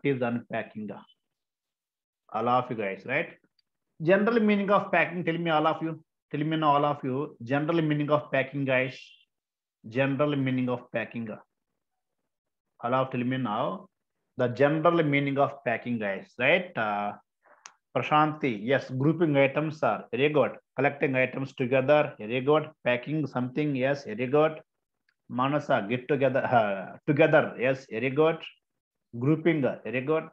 is unpacking? All of you guys, right? General meaning of packing. Tell me all of you. Tell me now all of you. General meaning of packing, guys. General meaning of packing. All of tell me now. The general meaning of packing, guys, right? Prashanti, yes, grouping items are very good. Collecting items together, very good. Packing something, yes, very good. Manasa, get together, together, yes, very good. Grouping, very good.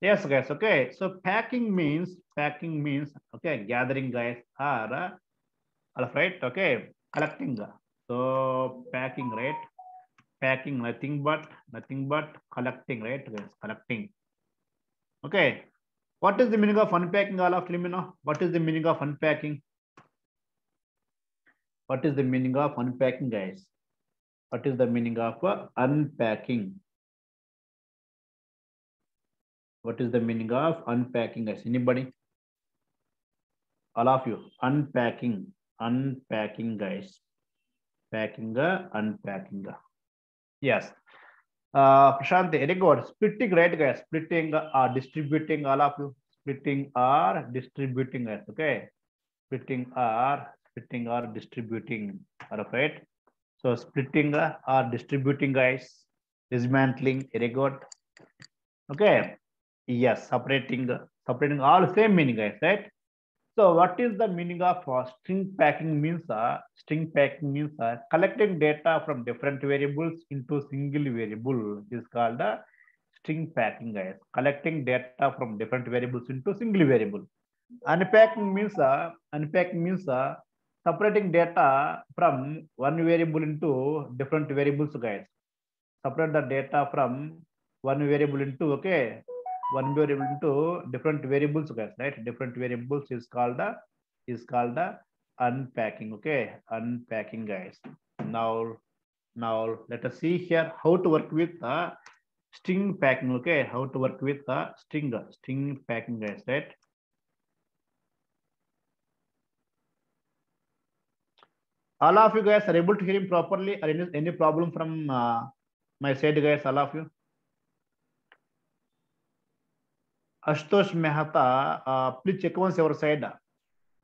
Yes, guys, okay. So packing means, okay, gathering, guys, are, all right, okay, collecting. So packing, right? Packing, nothing but collecting, right, guys? Collecting. Okay. What is the meaning of unpacking? All of you know. What is the meaning of unpacking? What is the meaning of unpacking, guys? What is the meaning of unpacking? What is the meaning of unpacking, guys? Anybody? All of you. Unpacking. Unpacking, guys. Packing, unpacking. Yes. Prashant, very good. Splitting, right, guys? Splitting or distributing, all of you. Splitting or distributing, guys. Okay. Splitting or distributing. All right. So splitting or distributing, guys. Dismantling, very good. Okay. Yes, separating all same meaning, guys, right? So what is the meaning of string packing means? Collecting data from different variables into single variable is called string packing, guys. Collecting data from different variables into single variable. Unpacking means separating data from one variable into different variables, guys. Separate the data from one variable into, okay, one variable into different variables, guys, right? Different variables is called the unpacking. Okay, unpacking, guys. Now let us see here how to work with string packing. Okay, how to work with string packing, guys, right? All of you guys are able to hear him properly, or any problem from my side, guys? All of you. Ashutosh Mehta, please check once your side.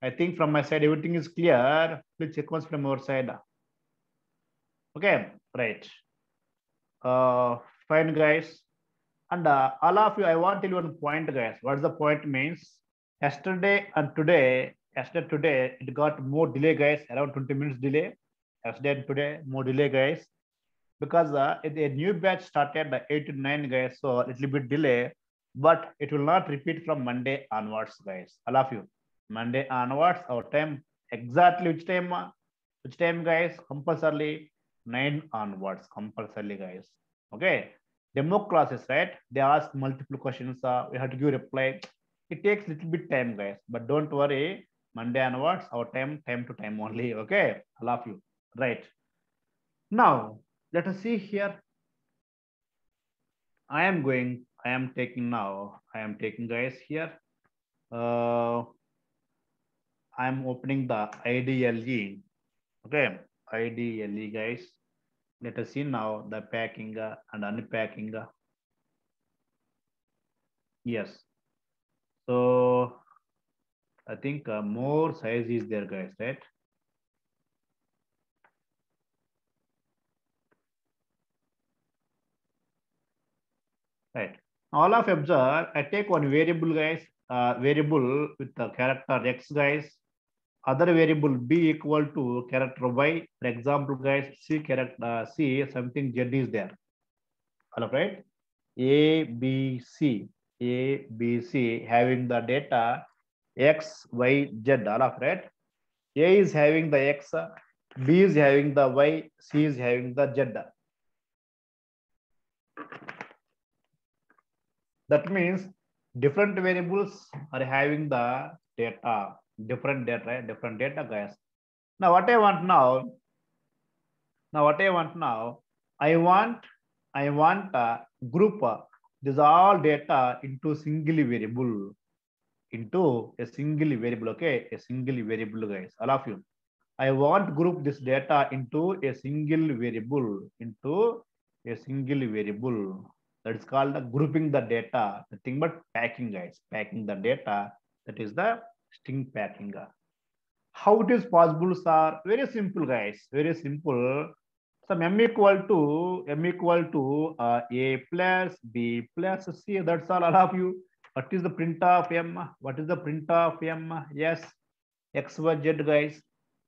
I think from my side everything is clear. Please check once from your side. Okay, right. Uh, Fine, guys. And all of you, I want to tell you one point, guys. What's the point means? Yesterday, today, it got more delay, guys. Around 20 minutes delay. Yesterday and today, more delay, guys. Because a new batch started 8 to 9, guys. So a little bit delay, but it will not repeat from Monday onwards, guys. All of you. Monday onwards, our time exactly which time? Which time, guys? Compulsorily 9 onwards. Compulsorily, guys. Okay. Demo classes, right? They ask multiple questions. We have to give reply. It takes little bit time, guys. But don't worry. Monday onwards, our time to time only. Okay. All of you. Right. Now, let us see here. I am taking, guys, here. I am opening the IDLE. Okay, IDLE, guys. Let us see now the packing and unpacking. Yes. So I think more size is there, guys, right? Right. All of observe, I take one variable, guys, variable with the character X, guys. Other variable b equal to character y. For example, guys, c something z is there. All right. A, B, C, A, B, C having the data X, Y, Z, all of right. A is having the X, B is having the Y, C is having the Z. That means different variables are having the data, different data, right? Different data, guys. Now what I want now, I want group this all data into single variable, okay, a single variable, guys, all of you. I want group this data into a single variable, That is called the grouping the data. Nothing but packing, guys. Packing the data. That is the string packing. How it is possible, sir? Very simple, guys. Very simple. Some m equal to a plus b plus c. That's all of you. What is the print of m? What is the print of m? Yes, x, y, z, guys.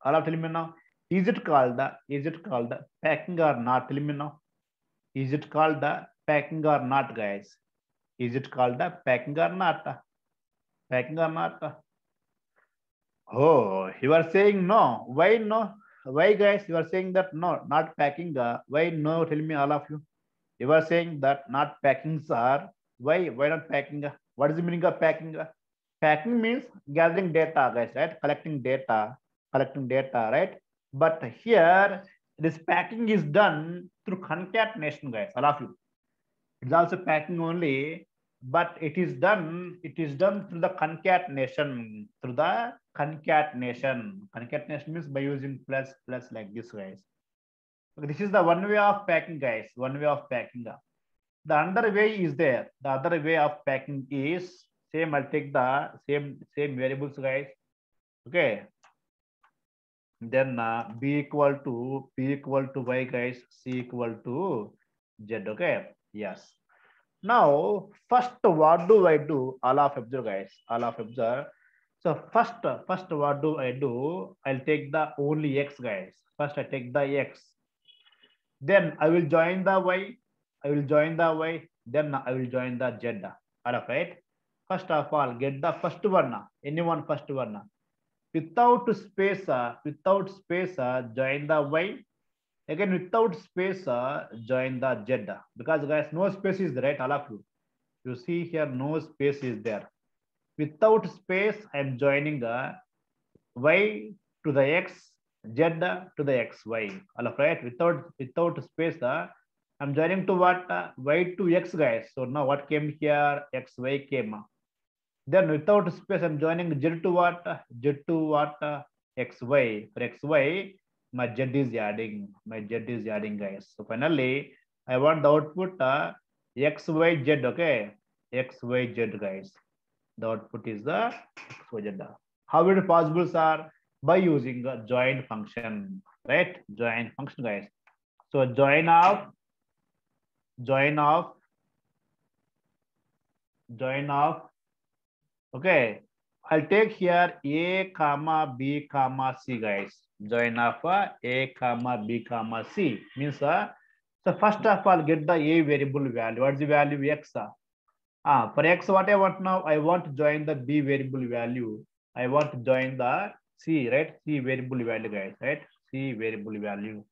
All of tell me now. Is it called the packing or not? Tell me now. Is it called the packing or not, guys? Is it called the packing or not? Packing or not? Oh, you are saying no. Why no? Why, guys? You are saying that no, not packing. Why no? Tell me, all of you. You are saying that not packing, sir. Why? Why not packing? What is the meaning of packing? Packing means gathering data, guys, right? Collecting data, right? But here, this packing is done through concatenation, guys. All of you. It's also packing only, but it is done through the concatenation. Concatenation means by using plus like this, guys. This is the one way of packing, guys. One way of packing. The other way is there. The other way of packing is same. I'll take the same variables, guys. Okay. Then b equal to y, guys. C equal to z. Okay. Yes. Now, first, what do I do? All of observe, guys. All of observe. So first, what do I do? I'll take the only x, guys. First, I take the x. Then I will join the y. Then I will join the z. All right. First of all, get the first one. Anyone first one. Without space, join the y. Again, without space, join the z. Because, guys, no space is there, right? All of you. You see here, no space is there. Without space, I am joining the y to the x, z to the xy. All right. Without space, I'm joining to what? Y to x, guys. So now what came here? Xy came. Then without space, I'm joining z to what? Xy. For xy, my z is adding. Guys. So finally, I want the output xyz. Okay, xyz, guys. The output is the xyz. How it is possible, sir? By using the join function, right? Join function, guys. So join of. Okay, I'll take here a comma b comma c, guys. Join of a comma b comma c means so first of all get the a variable value. What's the value? X. For x, what I want now? I want to join the b variable value. I want to join the c, right? C variable value, guys, right? C variable value.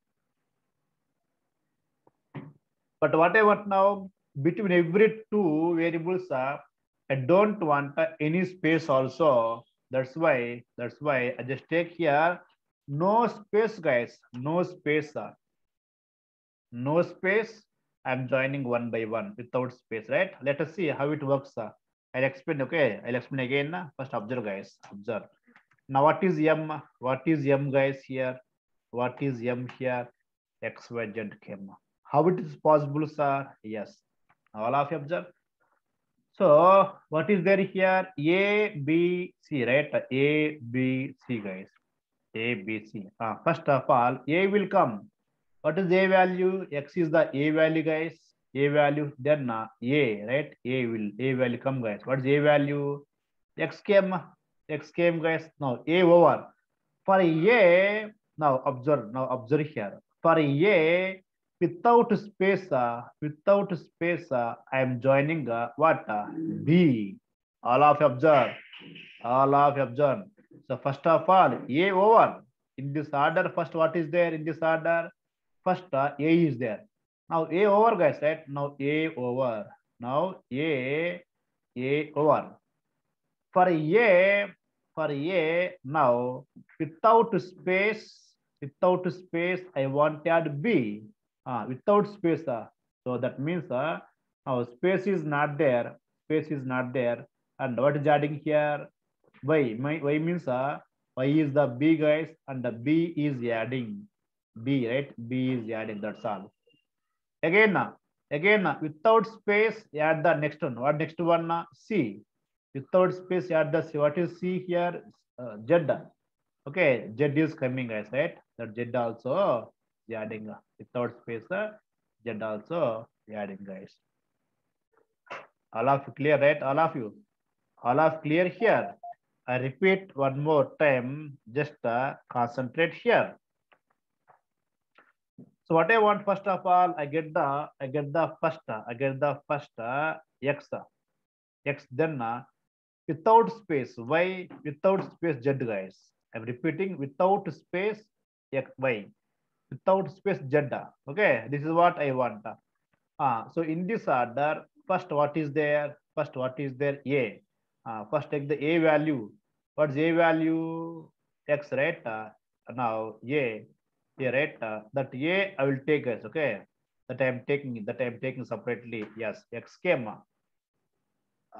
But what I want now, between every two variables, I don't want any space also. That's why I just take here no space, guys. No space. No space. I'm joining one by one without space, right? Let us see how it works. I'll explain. Okay, I'll explain again. First, observe, guys. Observe. Now, what is m? What is m, guys? Here. What is m here? X, Y, Z came. How it is possible, sir? Yes. All of you observe. So what is there here? A, B, C, right? A, B, C, guys. A, B, C. First of all, A will come. What is A value? X is the A value, guys. A value. Then A, right? A value come, guys. What is A value? X came, guys. Now A over. For A, now observe here. For A, without space, I am joining what? B. All of you observe. So first of all, A over. In this order, first what is there in this order? First A is there. Now A over, guys, right? Now A over. For A, now without space, I want to add B. Without space, so that means now space is not there. And what is adding here? Y. Y means Y is the B, guys, and the B is adding B, right? B is adding. That's all. Again, Again, without space, add the next one. What next one? C. Without space, add the C. What is C here? Z. Okay, Z is coming, guys, right? That Z also adding without space. Z also adding, guys. All of you clear, right? All of you. All of clear here. I repeat one more time. Just concentrate here. So what I want first of all, I get the first x then without space y without space z, guys. I'm repeating without space x y without space z. Okay, this is what I want. So in this order, first what is there? First what is there? A. First take the a value. What's a value? X, right? Now a. Here, right? That a I will take, guys. Okay, that I am taking separately. Yes, x came.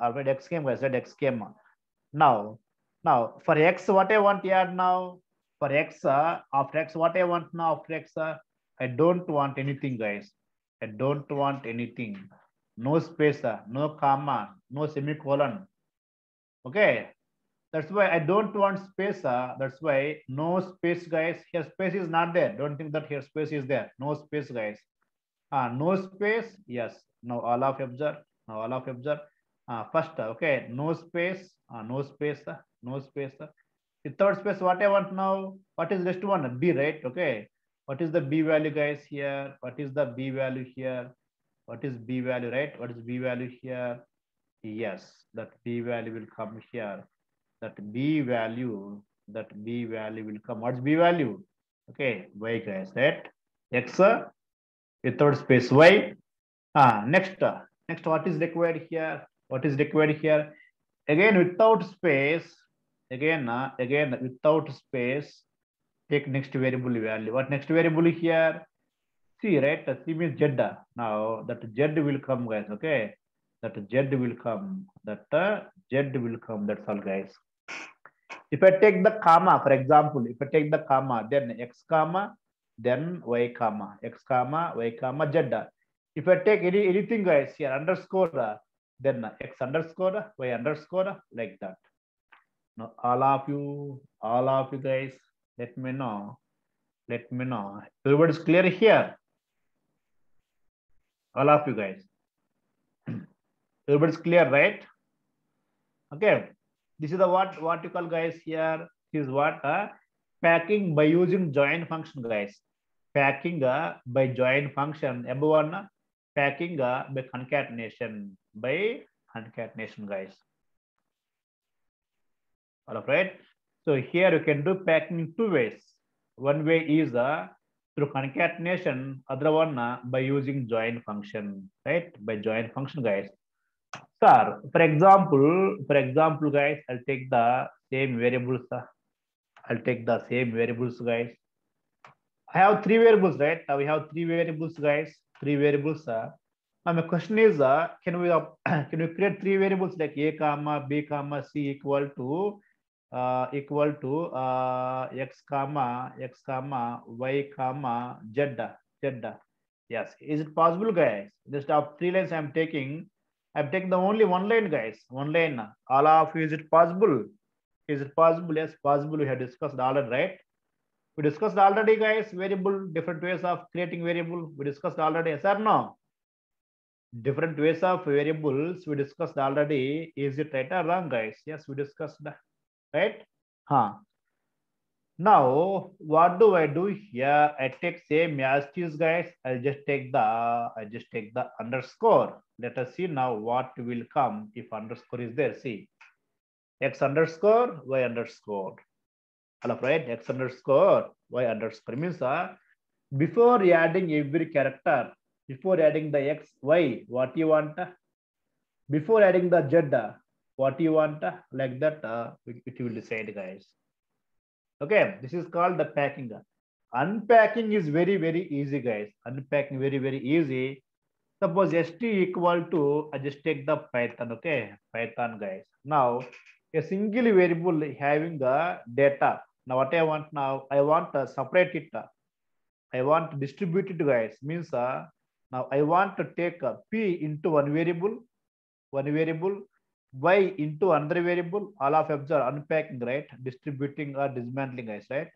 Already x came, guys. That x came. Now for x, what I want here now? For x, after x, what I want now? After x, I don't want anything, guys. I don't want anything. No space, no comma, no semicolon. Okay. That's why I don't want space. That's why no space, guys. Here space is not there. Don't think that here space is there. No space, guys. No space. Yes. Now all of observe. Now all of observe. First, okay. No space. No space. No space. The third space. What I want now? What is next one? B, right? Okay. What is the B value, guys? Here. What is the B value here? What is B value, right? What is B value here? Yes. That B value will come here. That B value will come. What's B value? Okay, y, guys, right? X without space y. Next what is required here? What is required here? Again without space. Again without space. Take next variable value. What next variable here? C, right? C means Z. Now that Z will come, guys. Okay, that Z will come. Z will come. That's all, guys. If I take the comma, for example, if I take the comma, then x comma, then y comma, x comma, y comma, z. If I take anything, guys, here underscore, then x underscore, y underscore, like that. Now all of you guys, let me know. Everybody's clear here. All of you guys. Everybody's clear, right? Okay. This is the what you call, guys, here. This is what packing by using join function, guys. Packing by join function. Above one, packing by concatenation. Guys. All right. So here you can do packing in two ways. One way is through concatenation. Other one by using join function. Right? By join function, guys. Sir, for example, guys, I'll take the same variables. Guys. I have three variables, right? We have three variables, guys. Three variables. Now my question is, can we create three variables like a comma b comma c equal to x comma y comma z. Yes, is it possible, guys? Just of three lines I'm taking the only one line, guys. One line. All of you, is it possible? Is it possible? Yes, possible. We have discussed already, right? We discussed already, guys. Variable, different ways of creating variable. We discussed already. Yes or no? Different ways of variables. We discussed already. Is it right or wrong, guys? Yes, we discussed that, right? Now, what do I do here? I take same as is, guys. I just take the underscore. Let us see now what will come if underscore is there. See, x underscore y underscore. All right, x underscore y underscore means before adding every character, before adding the x, y, what you want? Before adding the z, what you want? Like that, it will decide, guys. Okay, this is called the packing. Unpacking is very, very easy, guys. Unpacking very, very easy. Suppose st equal to, I just take the Python, okay? Python, guys. Now, a single variable having the data. Now, what I want now, I want to separate it. I want to distribute it, guys. Means Now I want to take P into one variable, Y into another variable. All of observe unpacking, right? Distributing or dismantling, guys, right?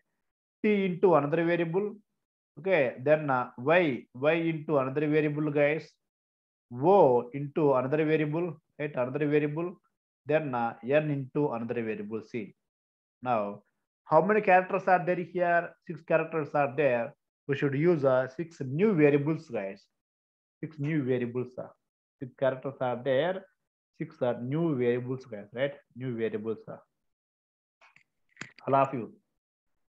T into another variable. Okay, then y into another variable, guys. O into another variable, right? Another variable. Then n into another variable, C. Now, how many characters are there here? 6 characters are there. We should use 6 new variables, guys. 6 new variables. 6 characters are there. 6 are new variables, guys, right? New variables. All of you.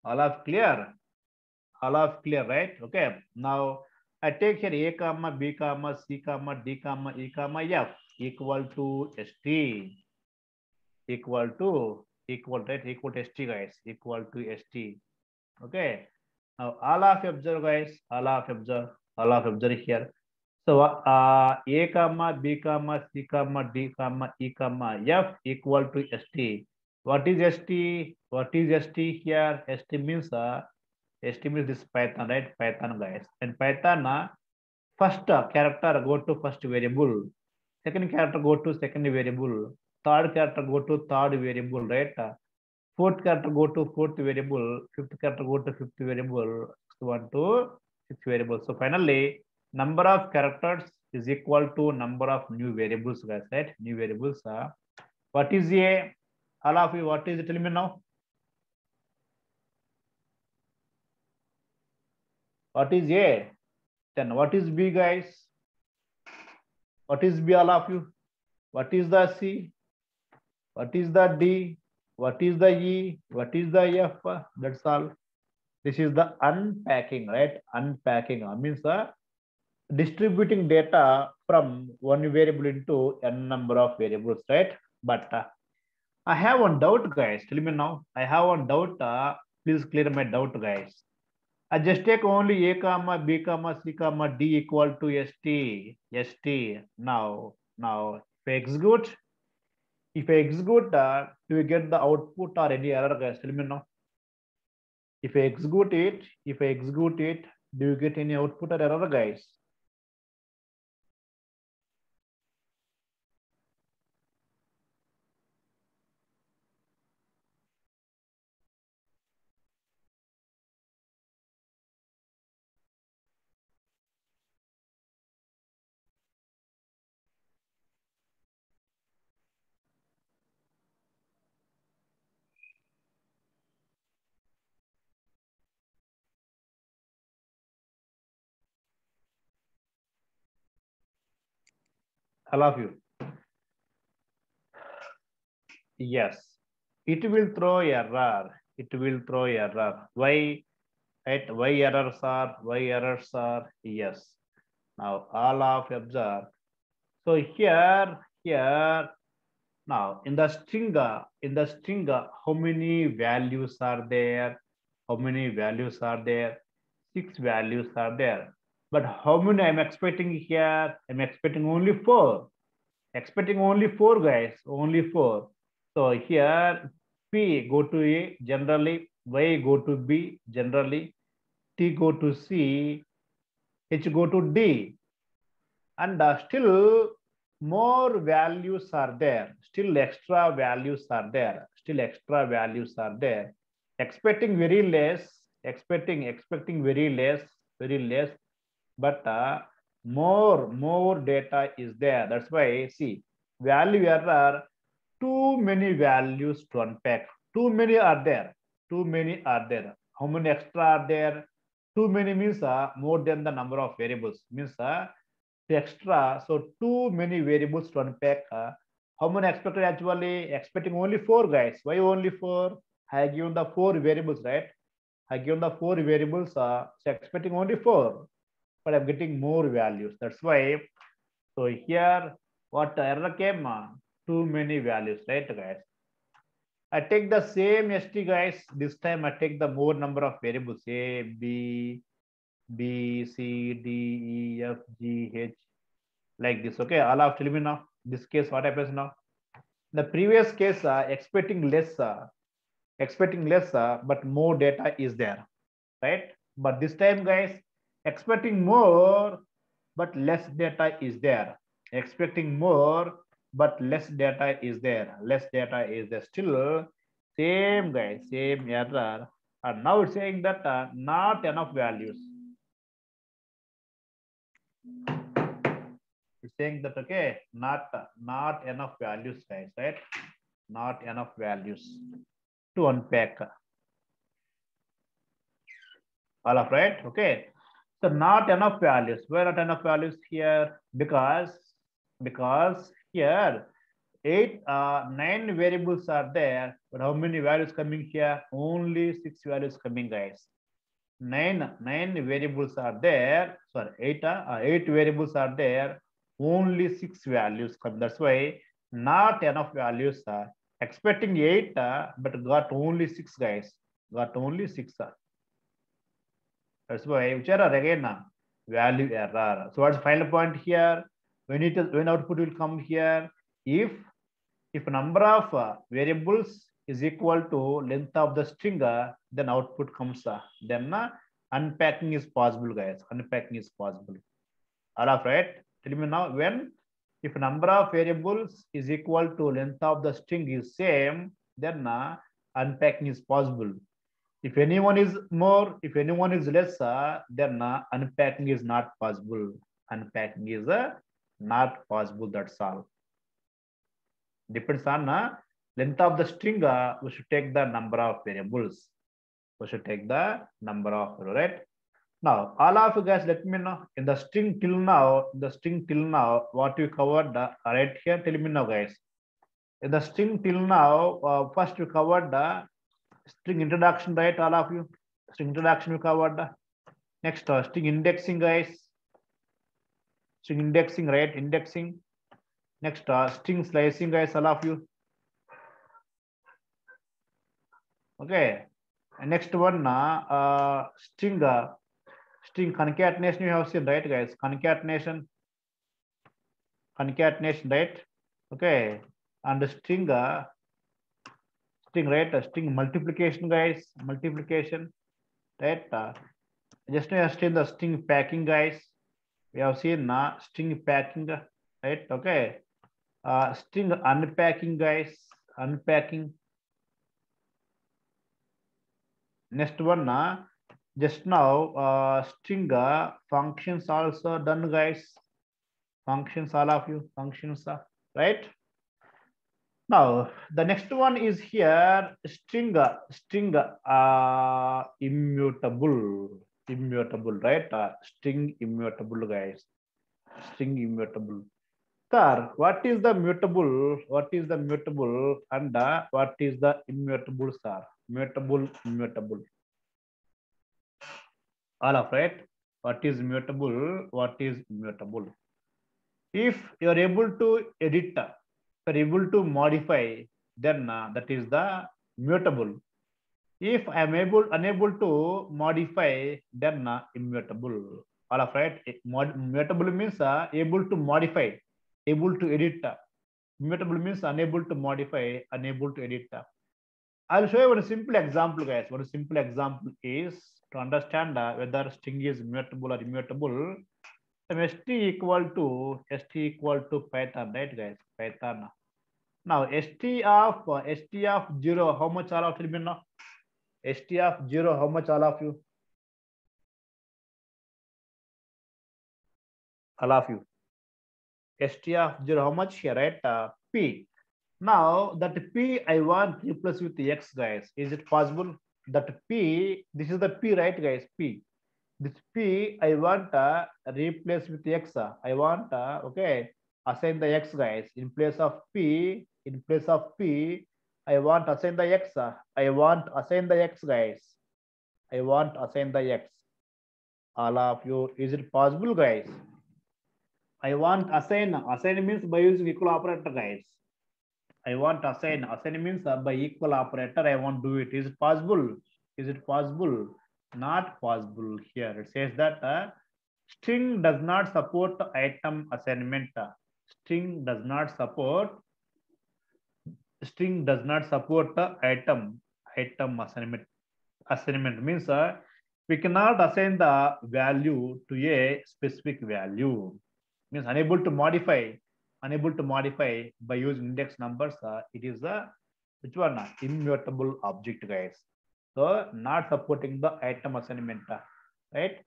All of clear? All of clear, right? Okay. Now, I take here A comma, B comma, C comma, D comma, E comma, F equal to ST. Equal to right, equal to ST, guys, equal to ST. Okay, now all of observe, guys, all of observe here. So A comma, B comma, C comma, D comma, E comma, F equal to ST. What is ST? What is ST here? ST means this Python, right? Python, guys. And Python first character go to first variable, second character go to second variable, third character go to third variable, right? Fourth character go to fourth variable, fifth character go to fifth variable, sixth one to sixth variable. So finally, number of characters is equal to number of new variables, guys, right? New variables. What is A? All of you, what is it? Tell me now. What is A? Then what is B, guys? What is B, all of you? What is the C? What is the D? What is the E? What is the F? That's all. This is the unpacking, right? Unpacking means distributing data from one variable into n number of variables, right? But I have one doubt, guys. Tell me now. I have one doubt. Please clear my doubt, guys. I just take only A comma, B comma, C comma, D equal to ST. Now, if I execute, do we get the output or any error, guys? Tell me now. If I execute it, do you get any output or error, guys? All of you. Yes, it will throw error. It will throw error. Why? Right? Why errors are? Yes. Now all of observe. So here. Now in the string, how many values are there? How many values are there? 6 values are there. But how many I'm expecting here? I'm expecting only 4. Expecting only 4, guys. Only 4. So here P go to A generally, Y go to B generally, T go to C, H go to D. And still more values are there. Still extra values are there. Expecting very less. Expecting very less. But more data is there. That's why see value error. Too many values to unpack. Too many are there. How many extra are there? Too many means more than the number of variables. Means extra. So too many variables to unpack. How many expected actually? Expecting only 4, guys. Why only 4? I given the 4 variables, right? I given the 4 variables. So expecting only 4, but I'm getting more values. That's why. So here, what error came? Too many values, right, guys? I take the same ST, guys. This time I take the more number of variables. A, B, C, D, E, F, G, H, like this. Okay, all of tell me now. This case, what happens now? The previous case, expecting less, but more data is there, right? But this time, guys, expecting more, but less data is there. Expecting more, but less data is there. Less data is there. Still, same guys, same error. And now it's saying that not enough values. It's saying that okay, not enough values, guys, right? Not enough values to unpack. All of right, okay. So not enough values. Where not enough values here? Because here nine variables are there, but how many values coming here? Only 6 values coming, guys. Nine variables are there. Sorry, eight variables are there. Only 6 values come. That's why not enough values are expecting 8, but got only 6, guys. Got only 6. That's why which error again? Value error. So what's the final point here? When output will come here, if number of variables is equal to length of the string, then output comes. Then unpacking is possible, guys. Unpacking is possible. All of right. Tell me now when if number of variables is equal to length of the string is same, then unpacking is possible. If anyone is more, if anyone is less, then unpacking is not possible. Unpacking is not possible. That's all. Depends on length of the string. We should take the number of variables. We should take the number of, right? Now, all of you guys, let me know in the string till now. What you covered right here. Tell me now, guys. In the string till now, first you covered the string introduction, right? All of you. String introduction you covered. Next, string indexing, guys. String indexing, right? Indexing. Next, string slicing, guys. All of you. Okay. And next one, string concatenation you have seen, right, guys? Concatenation, right? Okay. And string, right? String multiplication, guys. Multiplication, right? Just now seen the string packing, guys. We have seen string packing, right? Okay. String unpacking, guys. Unpacking. Next one, just now string functions also done, guys. Functions, all of you. Functions, right? Now the next one is here string immutable, right? String immutable, guys. String immutable. Sir, what is the mutable? What is the mutable and what is the immutable, sir? Mutable, immutable. All of right. What is mutable? What is immutable? If you are able to edit, are able to modify, then that is the mutable. If I am unable to modify, then immutable. All of right. Mutable means able to modify, able to edit. Immutable means unable to modify, unable to edit. I'll show you one simple example, guys. One simple example is to understand whether string is mutable or immutable. st equal to Python, right, guys? Python. Now st of 0, how much all of you know? St of 0, how much all of you? All of you. St of 0, how much here, right? P. Now that P I want replace with X, guys. Is it possible? That P, this is the P, right, guys? P. This P I want replace with X. I want okay, assign the X, guys. In place of P, I want assign the X. I want assign the X, guys. I want assign the X. All of you, is it possible, guys? I want assign. Assign means by using equal operator, guys. I want assign. Assign means by equal operator. I want do it. Is it possible? Is it possible? Not possible. Here it says that string does not support item assignment. String does not support. String does not support item assignment. Assignment means We cannot assign the value to a specific value. Means unable to modify by using index numbers. It is a which one? Immutable object, guys. So not supporting the item assignment, right?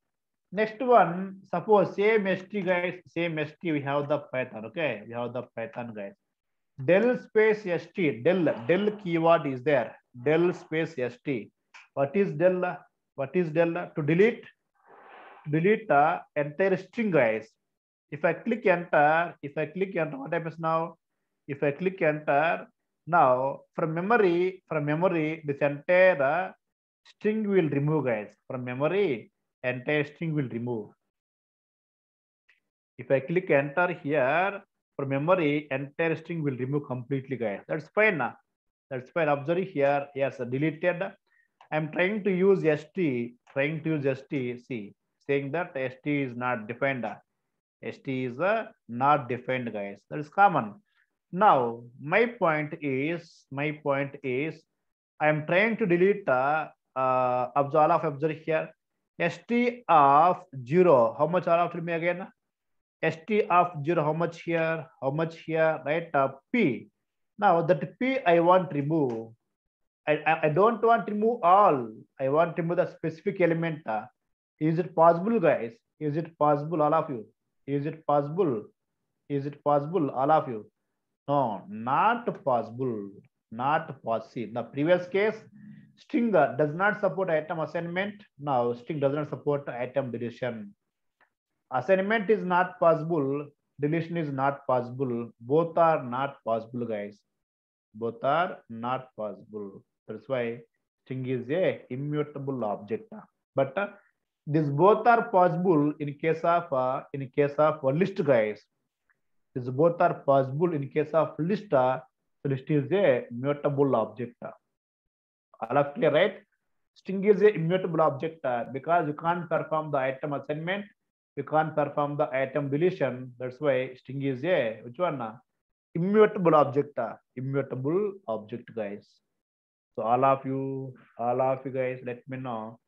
Next one, suppose same ST, guys, same ST, we have the Python, okay? We have the Python, guys. Del space ST, del keyword is there. Del space ST. What is del? What is del? To delete entire string, guys. If I click enter, what happens now? If I click enter, now from memory, this entire string will remove, guys. From memory, entire string will remove. If I click enter here, from memory, entire string will remove completely, guys. That's fine. That's fine. Observe here. Yes, deleted. I'm trying to use ST. See, saying that ST is not defined. ST is not defined, guys. That is common. Now, my point is, I am trying to delete observe here. ST of 0. How much all of me again? ST of 0. How much here? How much here? Right? P. Now that P I want to remove. I don't want to remove all. I want to remove the specific element. Is it possible, guys? Is it possible, all of you? Is it possible? Is it possible, all of you? No, not possible. Not possible. The previous case, string does not support item assignment. Now, string does not support item deletion. Assignment is not possible. Deletion is not possible. Both are not possible, guys. Both are not possible. That's why string is a immutable object. But these both are possible in case of a list, guys. These both are possible in case of list. So list is a mutable object. All of clear, right? String is a immutable object because you can't perform the item assignment. You can't perform the item deletion. That's why string is a which one? Immutable object. Immutable object, guys. So all of you guys, let me know.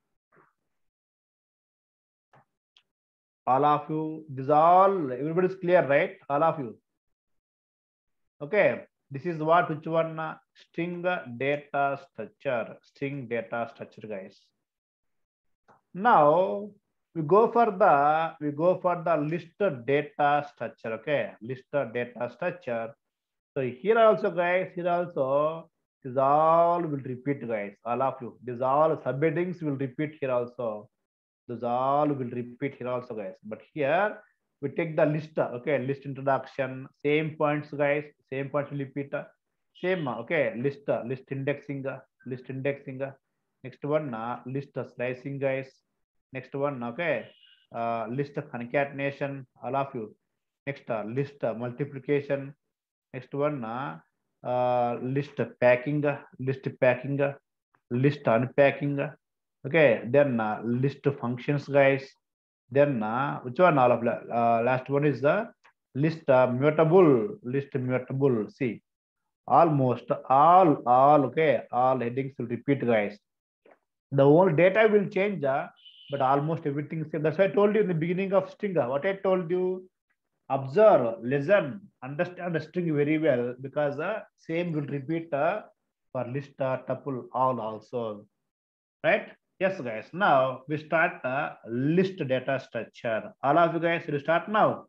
All of you, this all everybody's clear, right? All of you. Okay, this is what which one? String data structure. String data structure, guys. Now we go for the list data structure. Okay, list data structure. So here also, guys, this all will repeat, guys. All of you, these all subheadings will repeat here also. Those all will repeat here also, guys. But here we take the list. Okay, list introduction, same points, guys. Same points will repeat. Same. Okay, list indexing. Next one, list slicing, guys. Next one, okay, list concatenation. All of you. Next, list multiplication. Next one, list packing, list unpacking. Okay, then list functions, guys. Then which one? All of last one is the list mutable. See, almost all okay, all headings will repeat, guys. The whole data will change, but almost everything is same. That's why I told you in the beginning of string. What I told you, observe, listen, understand the string very well, because same will repeat for list, tuple, all also, right? Yes, guys. Now we start list data structure. All of you guys will start now.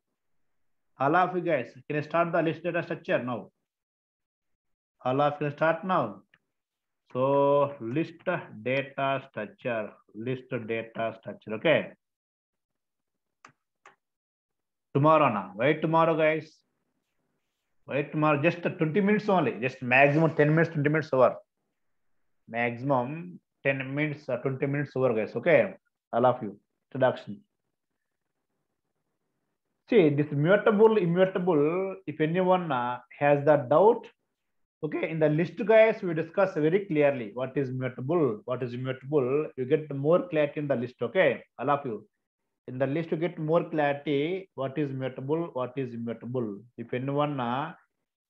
All of you guys can you start the list data structure now. All of you start now. So list data structure. Okay. Tomorrow now. Wait tomorrow, guys. Wait tomorrow. Just 20 minutes only. Just maximum 10 minutes, 20 minutes over. Maximum 10 minutes, 20 minutes over, guys. Okay. All of you. Introduction. See, this mutable, immutable, if anyone has the doubt, okay, in the list, guys, we discuss very clearly what is mutable, what is immutable. You get more clarity in the list, okay, all of you. In the list, you get more clarity what is mutable, what is immutable. If anyone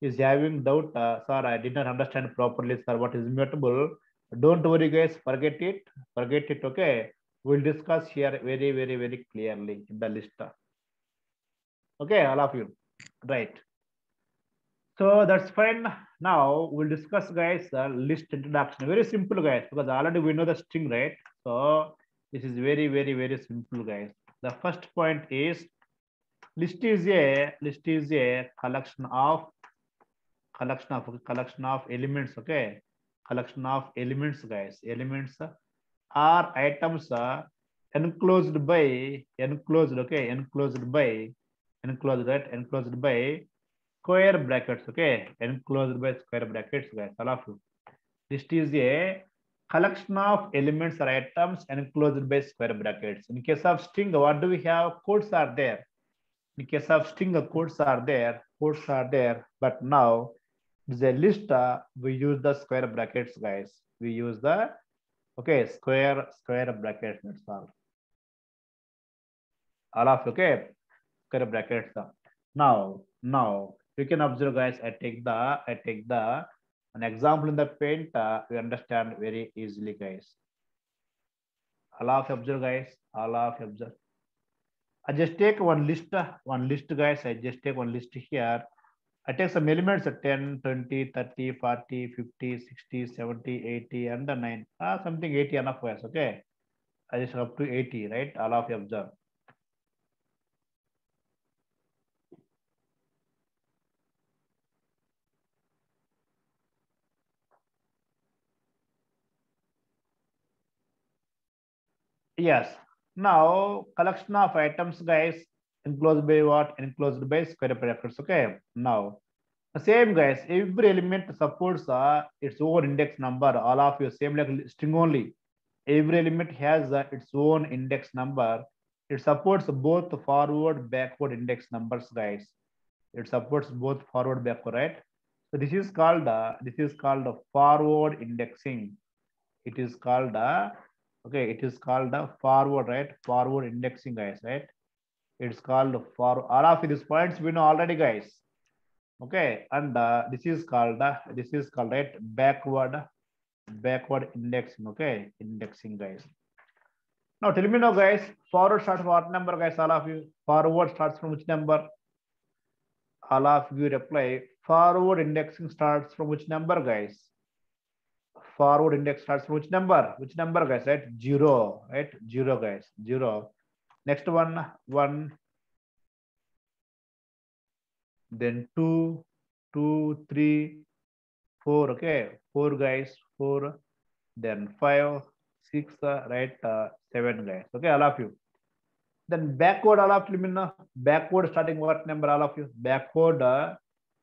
is having doubt, sir, I did not understand properly, sir, what is immutable, don't worry, guys, forget it, okay. We'll discuss here very clearly in the list. Okay, all of you. Right. So that's fine. Now we'll discuss, guys, list introduction. Very simple, guys, because already we know the string, right? So this is very simple, guys. The first point is list is a collection of elements. Okay, collection of elements, guys. Elements are items enclosed by enclosed. Okay, enclosed by enclosed, right? Enclosed by square brackets. Okay, enclosed by square brackets, guys. All of you. List is a collection of elements or items enclosed by square brackets. In case of string, what do we have? Codes are there. In case of string, codes are there. Codes are there. But now it's a list. We use the square brackets, guys. We use the square brackets. That's all. All of okay, square brackets. Now you can observe, guys. I take the an example in the paint. We understand very easily, guys. All of observe, guys. All of observe. I just take one list, guys. I just take one list here. I take some elements 10, 20, 30, 40, 50, 60, 70, 80, and the 9. Something 80 enough, guys. Okay. I just up to 80, right? All of you observe. Yes. Now, collection of items, guys, enclosed by what? Enclosed by square brackets. Okay. Now, the same, guys. Every element supports its own index number. All of you, same like string only. Every element has its own index number. It supports both forward, backward index numbers, guys. It supports both forward, backward, right? So this is called forward indexing. It is called it is called forward, right? Forward indexing, guys, right? It's called for all of these points we know already, guys. Okay, and this is called right, backward indexing. Okay, indexing, guys. Now tell me now, guys, forward starts from what number, guys? All of you, forward starts from which number? All of you reply, forward indexing starts from which number, guys? Forward index starts from which number? Which number, guys? Right? 0, right? 0, guys. 0. Next one, 1. Then 2, 2, 3, 4. Okay, 4, guys. 4. Then 5, 6, right? 7, guys. Okay, all of you. Then backward, all of you. Backward starting what number, all of you? Backward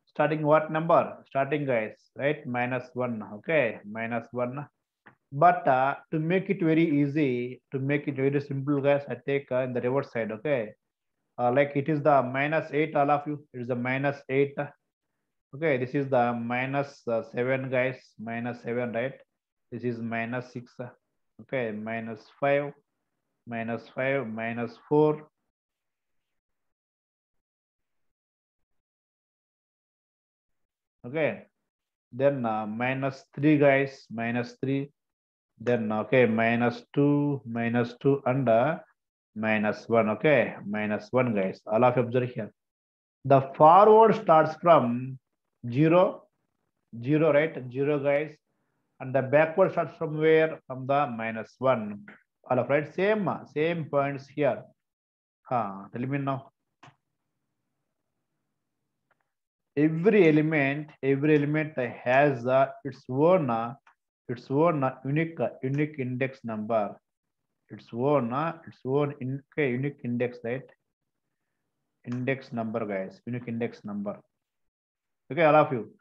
starting what number? Starting, guys, right? -1. Okay, -1. But to make it very easy, to make it very simple, guys, I take in the reverse side. Okay, like it is the -8, all of you. It is the -8. Okay, this is the -7, guys. -7, right? This is -6. Okay, -5, -5, -4. Okay, then -3, guys. -3. Then okay, -2, -2, and -1. Okay, -1, guys. All of you observe here. The forward starts from 0, 0, right? 0, guys. And the backward starts from where? From the -1. All of right. Same points here. Tell me now. Every element has its own unique index number. Its own unique index, right? Index number, guys. Unique index number. Okay, all of you.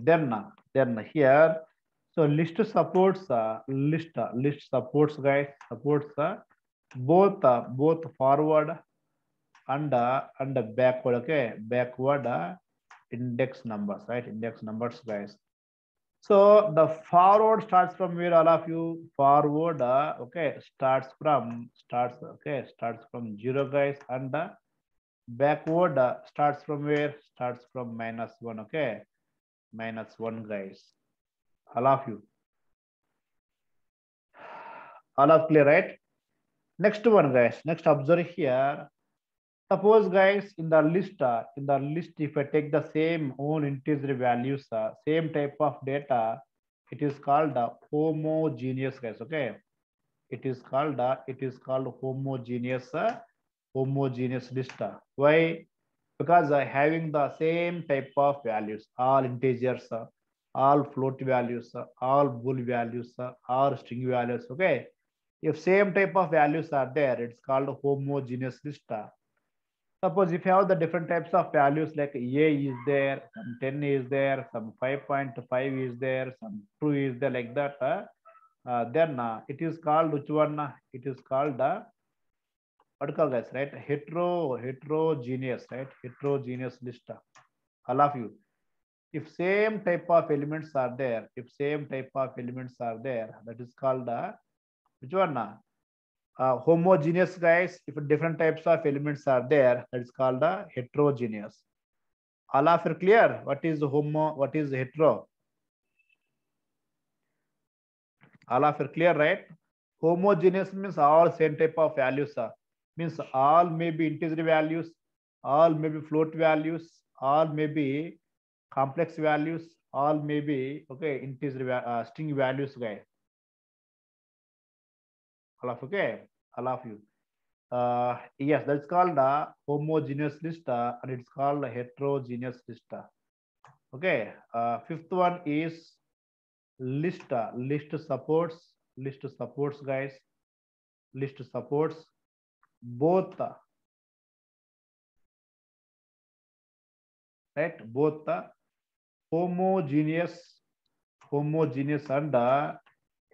Then here, so list supports list supports, guys, supports both forward and backward. Okay, backward index numbers, right? Index numbers, guys. So the forward starts from where, all of you? Forward starts from 0, guys, and backward starts from where? Starts from -1. Okay, -1, guys. All of you. All of clear, right? Next one, guys. Next, observe here. Suppose, guys, in the list, if I take the same own integer values, same type of data, it is called homogeneous, guys. Okay, it is called homogeneous list. Why? Because having the same type of values, all integers, all float values, all bool values, all string values. Okay, if same type of values are there, it's called homogeneous list. Suppose if you have the different types of values like A is there, some 10 is there, some 5.5 is there, some 2 is there, like that, then it is called which one? It is called what do you call, guys, right? Heterogeneous, right? Heterogeneous list. All of you. If same type of elements are there, that is called which one? Homogeneous, guys. If different types of elements are there, that is called heterogeneous. All of you clear? What is homo? What is hetero? All of you clear, right? Homogeneous means all same type of values. Means all may be integer values, all may be float values, all may be complex values, all may be okay integer string values, guys. All of okay, all of you. Yes, that's called a homogeneous list, and it's called a heterogeneous list. Okay. Fifth one is list. List supports, guys. List supports both, right? Both the homogeneous and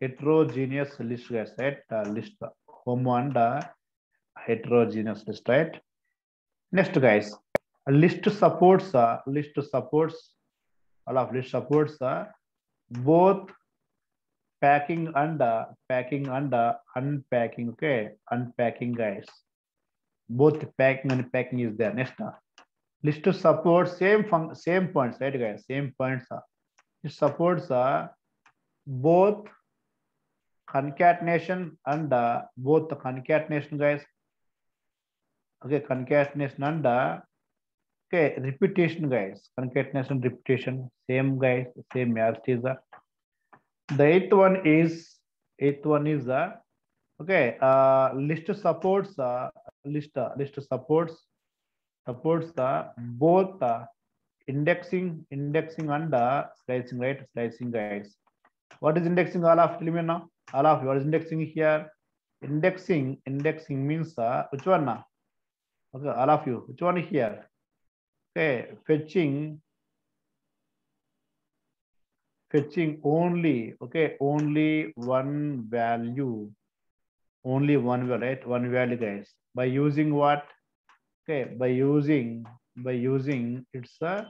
heterogeneous list, guys, right? List homo and heterogeneous list, right? Next, guys, list supports all of list supports both packing and unpacking. Okay, unpacking, guys. Both packing and packing is there. Next, list to support same points, right, guys? Same points. It supports both concatenation and both the concatenation, guys. Okay, concatenation and okay repetition, guys. Concatenation, repetition, same, guys. Same as it is. The eighth one is the okay. List supports list supports the both indexing and slicing, right? Slicing, guys. What is indexing? All of tell me now. All of you, what is indexing here? Indexing means which one? Okay, all of you, which one here? Okay, fetching only, okay, only one value, right? One value, guys. By using what? Okay, by using it's a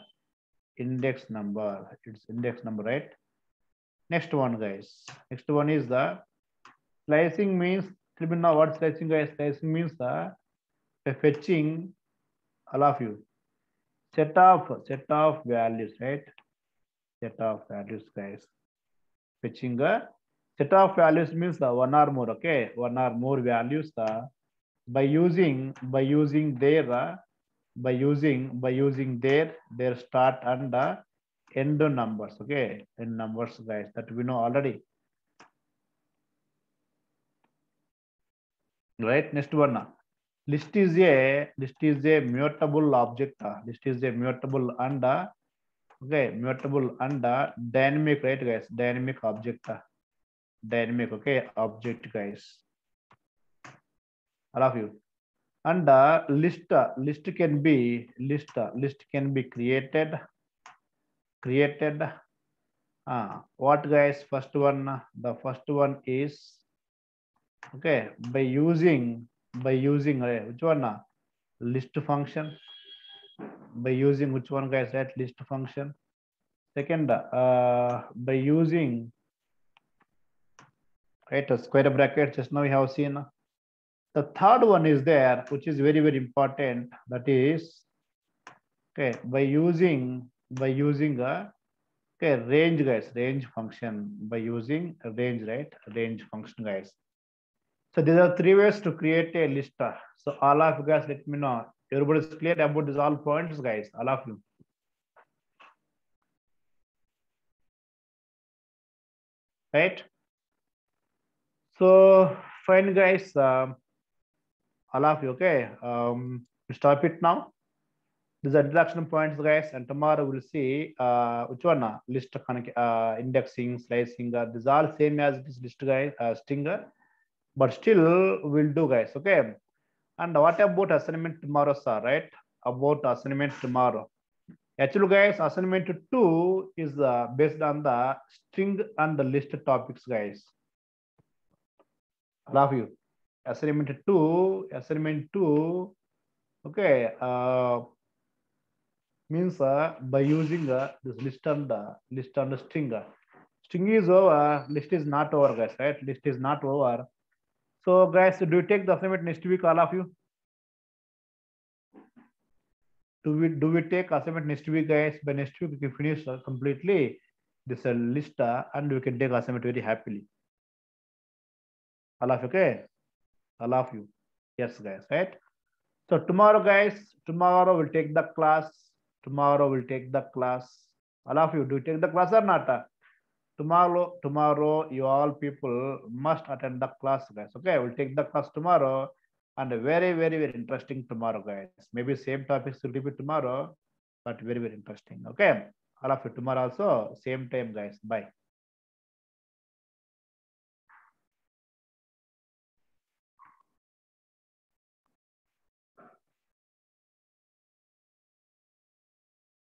index number. It's index number, right? Next one, guys. Next one is the slicing means. Tell me now what slicing, guys. Slicing means fetching all of you set of values, right? Set of values, guys. Fetching a set of values means one or more. Okay, one or more values by using their their start and end numbers. Okay, end numbers, guys, that we know already, right? Next one, list is a mutable object. List is a mutable and okay, mutable and dynamic, right, guys? Dynamic object, dynamic, okay, object, guys. All of you. And list can be created. What, guys? First one, the first one is okay by using which one? List function. By using which one, guys? That list function. Second, by using right a square bracket. Just now we have seen. The third one is there, which is very, very important. That is okay by using a okay range, guys. Range function. By using a range, right? Range function, guys. So these are three ways to create a list. So all of you guys, let me know. Everybody's clear about these all points, guys. All of you. Right? So fine, guys. All of you, okay. Stop it now. These are introduction points, guys, and tomorrow we'll see which one list indexing, slicing. These all same as this list, guys. Stinger, but still we'll do, guys. Okay. And what about assignment tomorrow, sir? Right? About assignment tomorrow. Actually, guys, assignment 2 is based on the string and the list topics, guys. I love you. Assignment 2, okay, means by using this list and the string. String is over, list is not over, guys, right? List is not over. So, guys, do you take the assignment next week, all of you? Do we take assignment next week, guys? By next week, we can finish completely this list and we can take assignment very happily. All of you, okay? All of you. Yes, guys, right? So tomorrow, guys, tomorrow we'll take the class. Tomorrow we'll take the class. All of you, do you take the class or not? Tomorrow, you all people must attend the class, guys. Okay, we'll take the class tomorrow. And very, very, very interesting tomorrow, guys. Maybe same topics will repeat tomorrow, but very, very interesting. Okay. All of you tomorrow also, same time, guys. Bye.